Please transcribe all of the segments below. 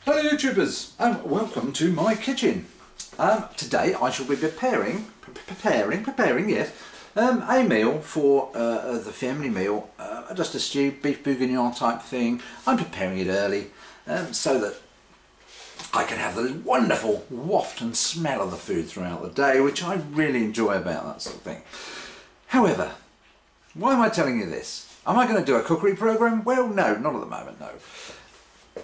Hello YouTubers and welcome to my kitchen. Today I shall be preparing yes, a meal for the family meal, just a stew, beef bourguignon type thing. I'm preparing it early so that I can have the wonderful waft and smell of the food throughout the day, which I really enjoy about that sort of thing. However, why am I telling you this? Am I going to do a cookery program? Well, no, not at the moment, no.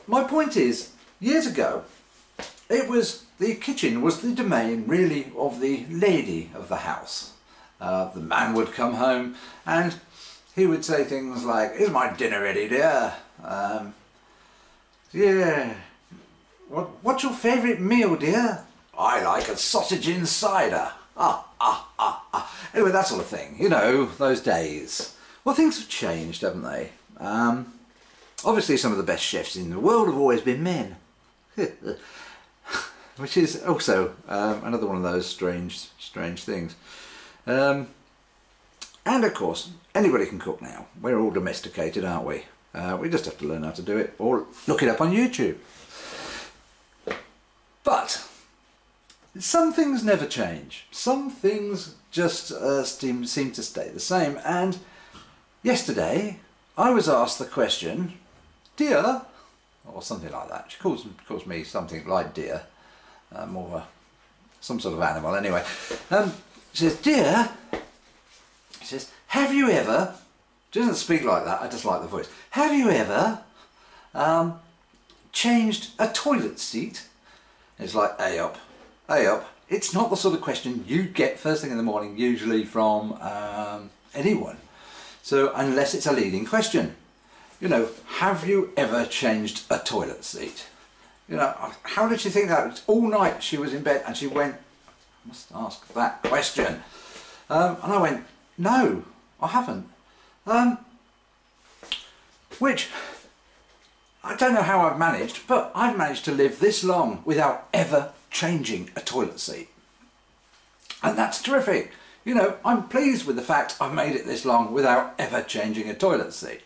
My point is, years ago, the kitchen was the domain really of the lady of the house. The man would come home and he would say things like, "Is my dinner ready, dear? Yeah. What's your favourite meal, dear? I like a sausage in cider. Anyway, that sort of thing. You know, those days. Well, things have changed, haven't they? Obviously, some of the best chefs in the world have always been men. Which is also another one of those strange things. And of course, anybody can cook now. We're all domesticated, aren't we? We just have to learn how to do it or look it up on YouTube. But some things never change. Some things just seem to stay the same. And yesterday, I was asked the question, "Dear," or something like that. She calls me something like dear, more some sort of animal anyway. She says, "Dear," she says, "have you ever," she doesn't speak like that, I just like the voice, "have you ever changed a toilet seat?" It's like, hey up. It's not the sort of question you get first thing in the morning, usually from anyone. So unless it's a leading question. You know, have you ever changed a toilet seat? You know, how did she think that? All night she was in bed and she went, "I must ask that question." And I went, "No, I haven't." Which, I don't know how I've managed, but I've managed to live this long without ever changing a toilet seat. And that's terrific. You know, I'm pleased with the fact I've made it this long without ever changing a toilet seat.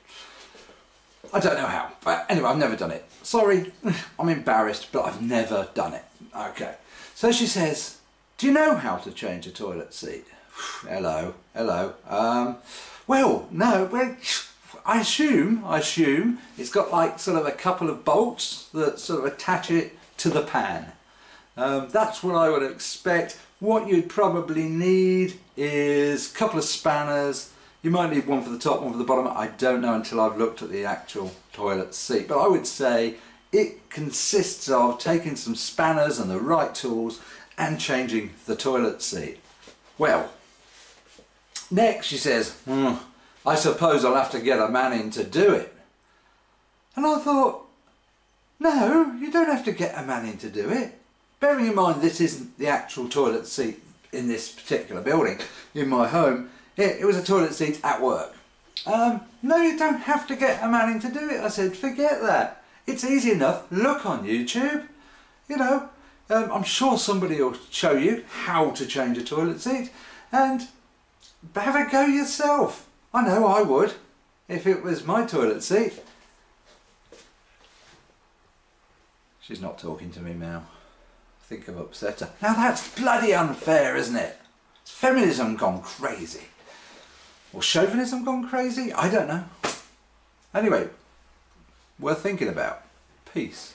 I don't know how, but anyway, I've never done it. Sorry, I'm embarrassed, but I've never done it. Okay, so she says, "Do you know how to change a toilet seat?" Hello. Well, no, well, I assume it's got like sort of a couple of bolts that sort of attach it to the pan. That's what I would expect. What you'd probably need is a couple of spanners. You might need one for the top, one for the bottom. I don't know until I've looked at the actual toilet seat. But I would say it consists of taking some spanners and the right tools and changing the toilet seat. Well, next she says, "I suppose I'll have to get a man in to do it." And I thought, no, you don't have to get a man in to do it. Bearing in mind this isn't the actual toilet seat in this particular building, in my home. It was a toilet seat at work. No, you don't have to get a man in to do it. I said, forget that. It's easy enough. Look on YouTube. You know, I'm sure somebody will show you how to change a toilet seat and have a go yourself. I know I would if it was my toilet seat. She's not talking to me now. I think I've upset her. Now that's bloody unfair, isn't it? It's feminism gone crazy. Or chauvinism gone crazy? I don't know. Anyway, worth thinking about. Peace.